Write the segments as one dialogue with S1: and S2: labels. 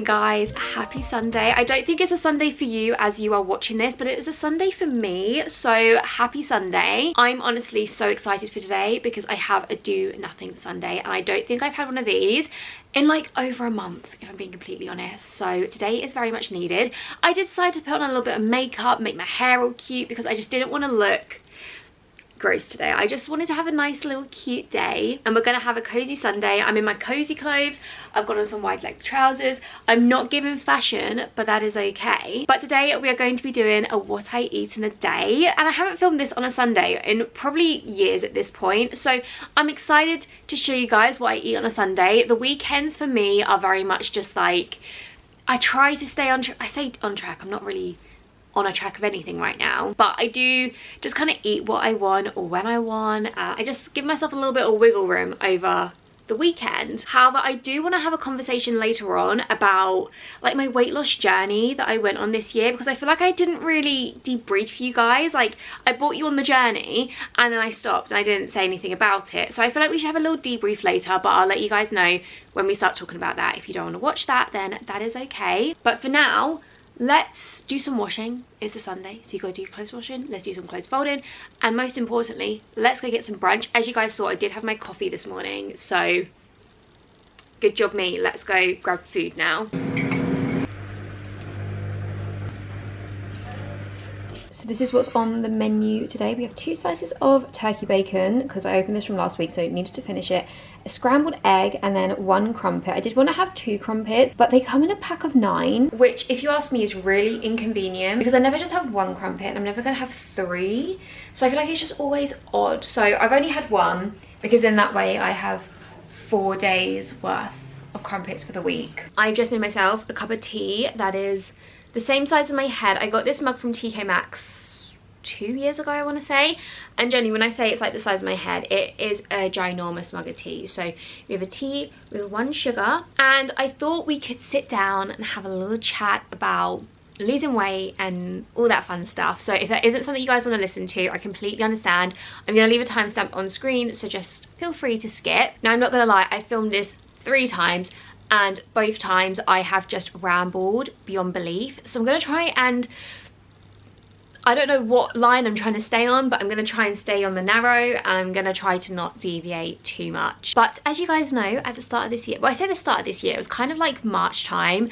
S1: morning, guys. Happy Sunday. I don't think it's a Sunday for you as you are watching this, but it is a Sunday for me, so happy Sunday. I'm honestly so excited for today because I have a do nothing Sunday, and I don't think I've had one of these in like over a month, if I'm being completely honest. So today is very much needed. I did decide to put on a little bit of makeup, make my hair all cute, because I just didn't want to look gross today. I just wanted to have a nice little cute day, and we're gonna have a cozy Sunday. I'm in my cozy clothes. I've got on some wide leg trousers. I'm not giving fashion, but that is okay. But today we are going to be doing a what I eat in a day, and I haven't filmed this on a Sunday in probably years at this point, so I'm excited to show you guys what I eat on a Sunday. The weekends for me are very much just like, I try to stay on track. I say on track, I'm not really on a track of anything right now, but I do just kind of eat what I want or when I want. I just give myself a little bit of wiggle room over the weekend. However, I do want to have a conversation later on about like my weight loss journey that I went on this year, because I feel like I didn't really debrief you guys. Like, I brought you on the journey and then I stopped and I didn't say anything about it, so I feel like we should have a little debrief later, but I'll let you guys know when we start talking about that. If you don't want to watch that, then that is okay, but for now let's do some washing. It's a Sunday, so you gotta do your clothes washing. Let's do some clothes folding, and most importantly, let's go get some brunch. As you guys saw, I did have my coffee this morning, so good job me. Let's go grab food now. So this is what's on the menu today. We have 2 slices of turkey bacon, because I opened this from last week, so I needed to finish it. A scrambled egg, and then 1 crumpet. I did want to have 2 crumpets, but they come in a pack of 9, which, if you ask me, is really inconvenient because I never just have 1 crumpet and I'm never gonna have 3. So I feel like it's just always odd. So I've only had 1, because in that way I have 4 days worth of crumpets for the week. I've just made myself a cup of tea that is the same size as my head. I got this mug from TK Maxx 2 years ago, I want to say, and generally when I say it's like the size of my head, it is a ginormous mug of tea. So we have a tea with 1 sugar, and I thought we could sit down and have a little chat about losing weight and all that fun stuff. So if that isn't something you guys want to listen to, I completely understand. I'm going to leave a timestamp on screen, so just feel free to skip. Now, I'm not going to lie, I filmed this 3 times, and both times I have just rambled beyond belief. So I'm going to try and, I don't know what line I'm trying to stay on, but I'm going to try and stay on the narrow, and I'm going to try to not deviate too much. But as you guys know, at the start of this year, well, I say the start of this year, it was kind of like March time.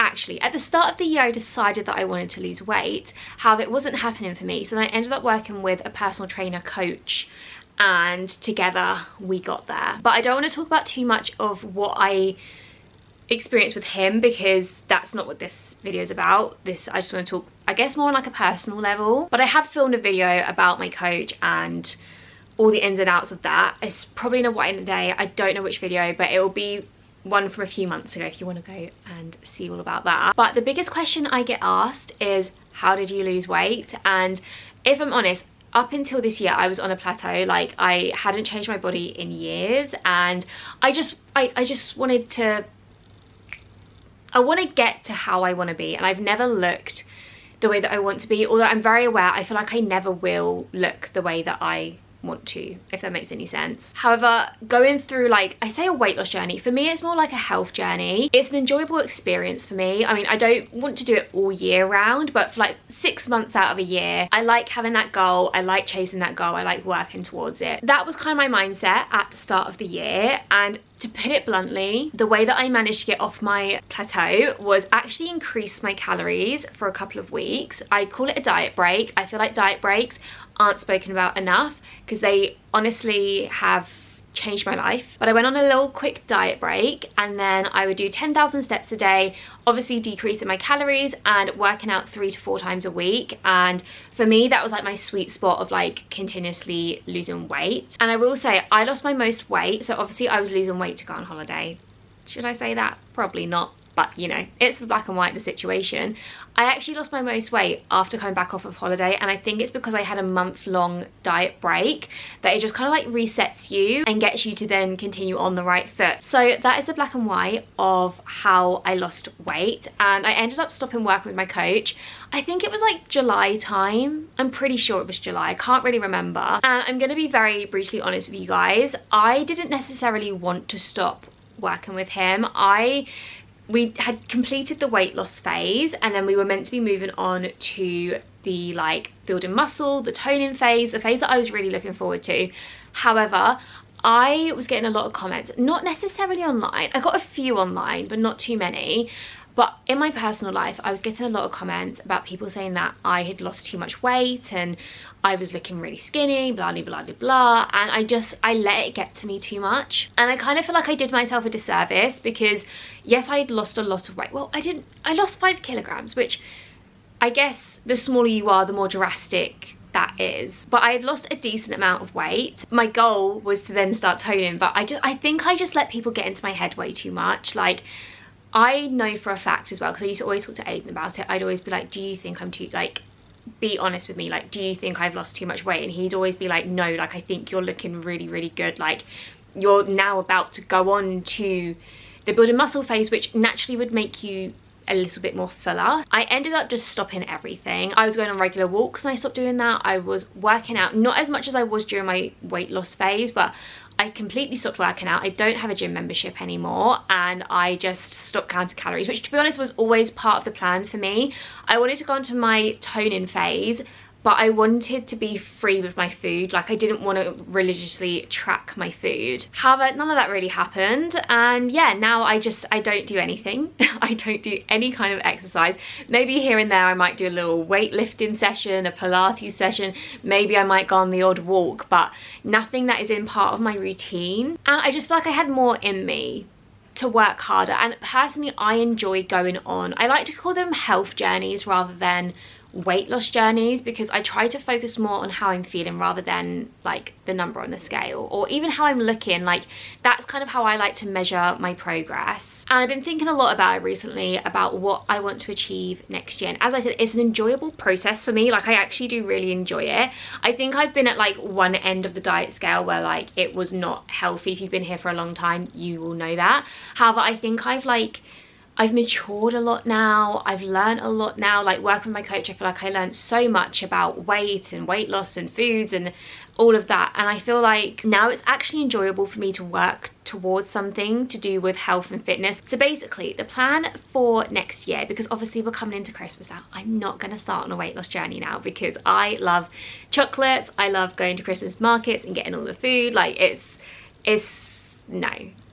S1: Actually, at the start of the year, I decided that I wanted to lose weight. However, it wasn't happening for me. So then I ended up working with a personal trainer coach, and together we got there. But I don't want to talk about too much of what I experience with him, because that's not what this video is about. I just want to talk, I guess, more on like a personal level. But I have filmed a video about my coach and all the ins and outs of that. It's probably in a while in a day, I don't know which video, but it will be one from a few months ago if you want to go and see all about that. But the biggest question I get asked is, how did you lose weight? And if I'm honest, up until this year I was on a plateau. Like, I hadn't changed my body in years, and I just wanted to, I want to get to how I want to be, and I've never looked the way that I want to be. Although I'm very aware, I feel like I never will look the way that I want to, if that makes any sense. However, going through, like, I say a weight loss journey, for me it's more like a health journey. It's an enjoyable experience for me. I mean, I don't want to do it all year round, but for like 6 months out of a year, I like having that goal. I like chasing that goal. I like working towards it. That was kind of my mindset at the start of the year, and to put it bluntly, the way that I managed to get off my plateau was actually increase my calories for a couple of weeks. I call it a diet break. I feel like diet breaks aren't spoken about enough, because they honestly have changed my life. But I went on a little quick diet break, and then I would do 10,000 steps a day, obviously decreasing my calories and working out 3 to 4 times a week. And for me, that was like my sweet spot of like continuously losing weight. And I will say, I lost my most weight, so obviously I was losing weight to go on holiday. Should I say that? Probably not. But you know, it's the black and white, the situation. I actually lost my most weight after coming back off of holiday, and I think it's because I had a month-long diet break that it just kind of like resets you and gets you to then continue on the right foot. So that is the black and white of how I lost weight, and I ended up stopping working with my coach. I think it was like July time. I'm pretty sure it was July. I can't really remember. And I'm going to be very brutally honest with you guys. I didn't necessarily want to stop working with him. We had completed the weight loss phase, and then we were meant to be moving on to the like building muscle, the toning phase, the phase that I was really looking forward to. However, I was getting a lot of comments, not necessarily online. I got a few online, but not too many. But in my personal life, I was getting a lot of comments about people saying that I had lost too much weight and I was looking really skinny, blah, blah, blah, blah, blah. And I let it get to me too much. And I kind of feel like I did myself a disservice because, yes, I had lost a lot of weight. Well, I lost 5 kilograms, which I guess the smaller you are, the more drastic that is. But I had lost a decent amount of weight. My goal was to then start toning, but I think I just let people get into my head way too much. Like, I know for a fact as well, because I used to always talk to Aiden about it, I'd always be like, do you think I'm too, like, be honest with me, like, do you think I've lost too much weight? And he'd always be like, no, like, I think you're looking really, really good. Like, you're now about to go on to the building muscle phase, which naturally would make you a little bit more fuller. I ended up just stopping everything. I was going on regular walks and I stopped doing that. I was working out, not as much as I was during my weight loss phase, but I completely stopped working out. I don't have a gym membership anymore, and I just stopped counting calories, which to be honest was always part of the plan for me. I wanted to go into my toning phase, but I wanted to be free with my food. Like, I didn't want to religiously track my food. However, none of that really happened, and yeah, now I don't do anything. I don't do any kind of exercise. Maybe here and there I might do a little weightlifting session, a Pilates session, maybe I might go on the odd walk, but nothing that is in part of my routine. And I just feel like I had more in me to work harder, and personally I enjoy going on, I like to call them health journeys rather than weight loss journeys, because I try to focus more on how I'm feeling rather than like the number on the scale or even how I'm looking. Like, that's kind of how I like to measure my progress. And I've been thinking a lot about it recently, about what I want to achieve next year. And as I said, it's an enjoyable process for me. Like, I actually do really enjoy it. I think I've been at like one end of the diet scale where like it was not healthy. If you've been here for a long time, you will know that. However, I think I've matured a lot now. I've learned a lot now. Like, working with my coach, I feel like I learned so much about weight and weight loss and foods and all of that. And I feel like now it's actually enjoyable for me to work towards something to do with health and fitness. So basically, the plan for next year, because obviously we're coming into Christmas now, I'm not going to start on a weight loss journey now, because I love chocolates. I love going to Christmas markets and getting all the food. Like, no.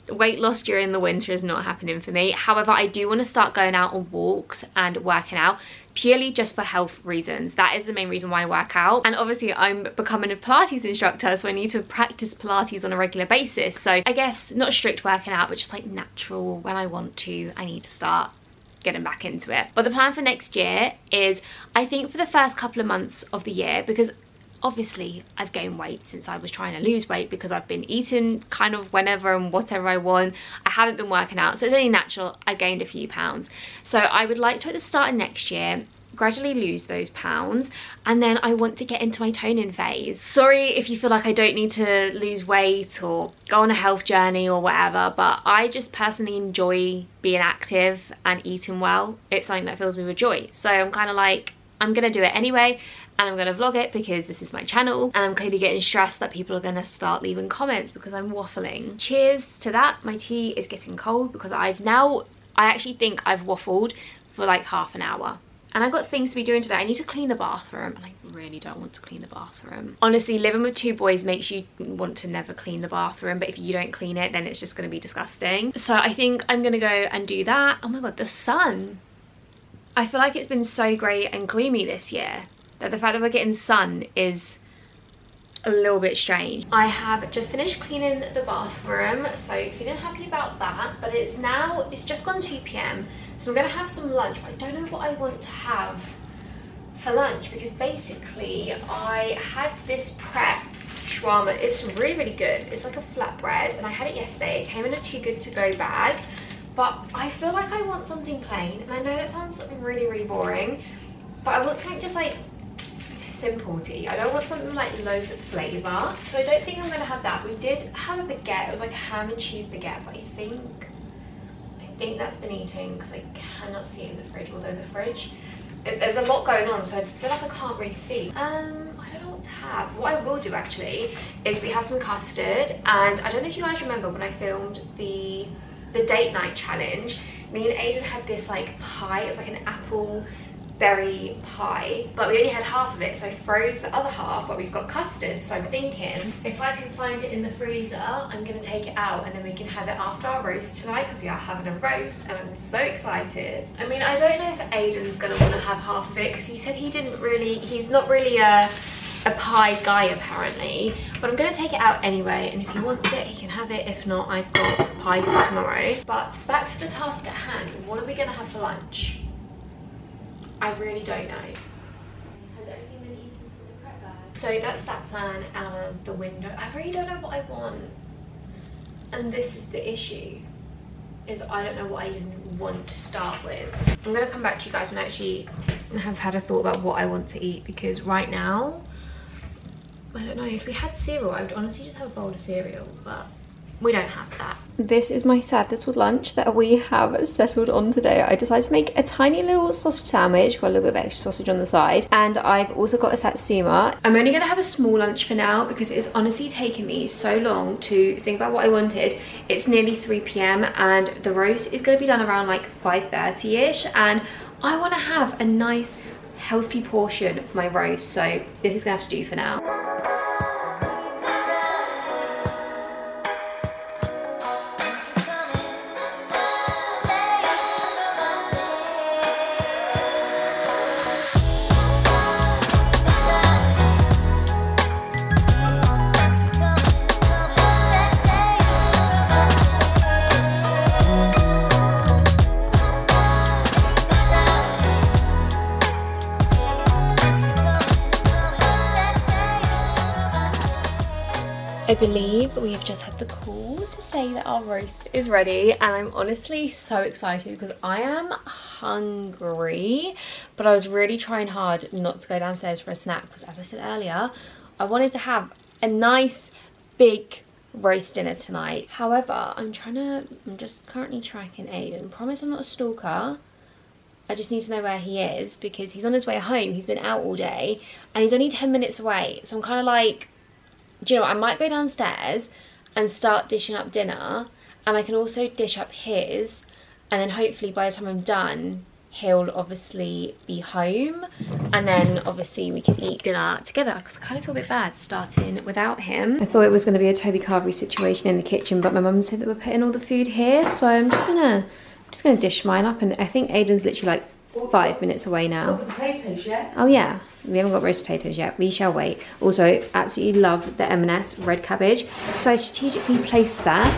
S1: Weight loss during the winter is not happening for me. However, I do want to start going out on walks and working out, purely just for health reasons. That is the main reason why I work out. And obviously I'm becoming a Pilates instructor, so I need to practice Pilates on a regular basis. So I guess not strict working out, but just like natural. When I want to, I need to start getting back into it. But the plan for next year is, I think for the first couple of months of the year, because obviously I've gained weight since I was trying to lose weight, because I've been eating kind of whenever and whatever I want. I haven't been working out, so it's only natural I gained a few pounds. So I would like to, at the start of next year, gradually lose those pounds, and then I want to get into my toning phase. Sorry if you feel like I don't need to lose weight or go on a health journey or whatever, but I just personally enjoy being active and eating well. It's something that fills me with joy. So I'm kind of like, I'm gonna do it anyway, and I'm gonna vlog it because this is my channel, and I'm clearly getting stressed that people are gonna start leaving comments because I'm waffling. Cheers to that. My tea is getting cold because I actually think I've waffled for like half an hour. And I've got things to be doing today. I need to clean the bathroom, and I really don't want to clean the bathroom. Honestly, living with 2 boys makes you want to never clean the bathroom, but if you don't clean it, then it's just gonna be disgusting. So I think I'm gonna go and do that. Oh my god, the sun. I feel like it's been so great and gloomy this year that the fact that we're getting sun is a little bit strange. I have just finished cleaning the bathroom, so feeling happy about that. But it's just gone 2 p.m, so I'm gonna have some lunch, but I don't know what I want to have for lunch, because basically I had this prep shawarma. It's really, really good. It's like a flatbread, and I had it yesterday. It came in a too good to go bag, but I feel like I want something plain, and I know that sounds really, really boring, but I want something just like simple tea. I don't want something like loads of flavour, so I don't think I'm gonna have that. We did have a baguette. It was like a ham and cheese baguette, but I think that's been eaten because I cannot see it in the fridge, although the fridge, there's a lot going on, so I feel like I can't really see. I don't know what to have. What I will do actually is we have some custard, and I don't know if you guys remember when I filmed the the date night challenge, me and Aiden had this like pie. It's like an apple berry pie, but we only had half of it, so I froze the other half, but we've got custard. So I'm thinking if I can find it in the freezer, I'm gonna take it out and then we can have it after our roast tonight, because we are having a roast and I'm so excited. I mean, I don't know if Aiden's gonna want to have half of it, because he said he's not really a pie guy apparently, but I'm gonna take it out anyway, and if he wants it he can have it. If not, I've got pie for tomorrow. But back to the task at hand. What are we gonna have for lunch? I really don't know. Has everything been eaten from the prep bag? So that's that plan out of the window. I really don't know what I want, and this is the issue, is I don't know what I even want to start with. I'm gonna come back to you guys when I actually have had a thought about what I want to eat, because right now I don't know. If we had cereal, I would honestly just have a bowl of cereal, but we don't have that. This is my sad little lunch that we have settled on today. I decided to make a tiny little sausage sandwich, got a little bit of extra sausage on the side, and I've also got a satsuma. I'm only gonna have a small lunch for now, because it's honestly taken me so long to think about what I wanted. It's nearly 3 p.m. and the roast is gonna be done around like 5:30ish, and I wanna have a nice healthy portion for my roast, so this is gonna have to do for now. I believe we have just had the call to say that our roast is ready, and I'm honestly so excited because I am hungry, but I was really trying hard not to go downstairs for a snack, because as I said earlier, I wanted to have a nice big roast dinner tonight. However, I'm just currently tracking Aiden. Promise I'm not a stalker. I just need to know where he is, because he's on his way home. He's been out all day and he's only 10 minutes away. So I'm kind of like, do you know what? I might go downstairs and start dishing up dinner, and I can also dish up his, and then hopefully by the time I'm done, he'll obviously be home, and then obviously we can eat dinner together, because I kind of feel a bit bad starting without him. I thought it was going to be a Toby Carvery situation in the kitchen, but my mum said that we're putting all the food here, so I'm just gonna dish mine up, and I think Aiden's literally like 5 minutes away now.
S2: Got the potatoes yet?
S1: Oh yeah, we haven't got roast potatoes yet. We shall wait. Also, absolutely love the M&S red cabbage, so I strategically placed that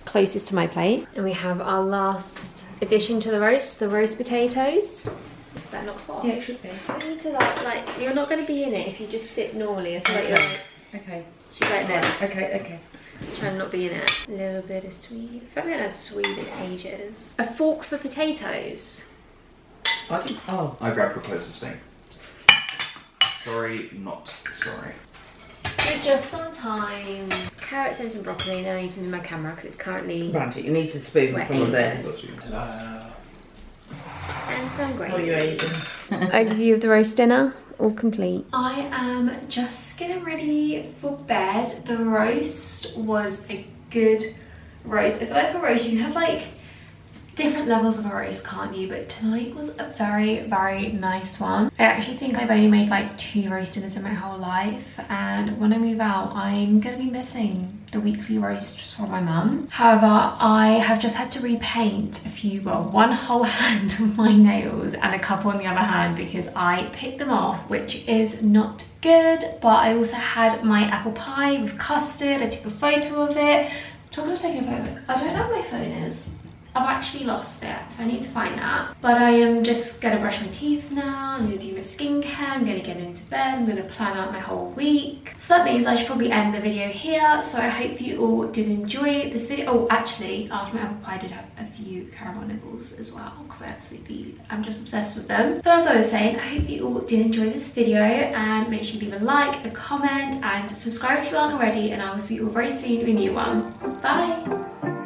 S1: closest to my plate. And we have our last addition to the roast potatoes. Is that not hot?
S2: Yeah, it should be.
S1: I need to like you're not going to be in it if you just sit normally. I feel like you're like,
S2: okay.
S1: She's like this.
S2: Okay.
S1: Try and not be in it. A little bit of sweet. I feel like we haven't had sweet in ages. A fork for potatoes.
S3: I grabbed the closest thing. Sorry, not sorry.
S1: We're just on time. Carrots and some broccoli, and I need to move my camera because it's currently
S2: Brunch, you need to spoon
S1: Wet
S2: from a bit.
S1: and some gravy.
S2: How are you eating?
S1: Overview of the roast dinner, all complete. I am just getting ready for bed. The roast was a good roast. I feel like a roast, you can have like different levels of a roast, can't you? But tonight was a very, very nice one. I actually think I've only made like 2 roast dinners in my whole life, and when I move out, I'm gonna be missing the weekly roasts from my mum. However, I have just had to repaint one whole hand of my nails and a couple on the other hand, because I picked them off, which is not good. But I also had my apple pie with custard. I took a photo of it. Talking of taking a photo of it, I don't know where my phone is. I've actually lost it, so I need to find that. But I am just gonna brush my teeth now. I'm gonna do my skincare. I'm gonna get into bed. I'm gonna plan out my whole week. So that means I should probably end the video here. So I hope you all did enjoy this video. Oh, actually, after my apple pie, I did have a few caramel nibbles as well, because I'm just obsessed with them. But as I was saying, I hope you all did enjoy this video, and make sure you leave a like, a comment, and subscribe if you aren't already. And I will see you all very soon in a new one. Bye.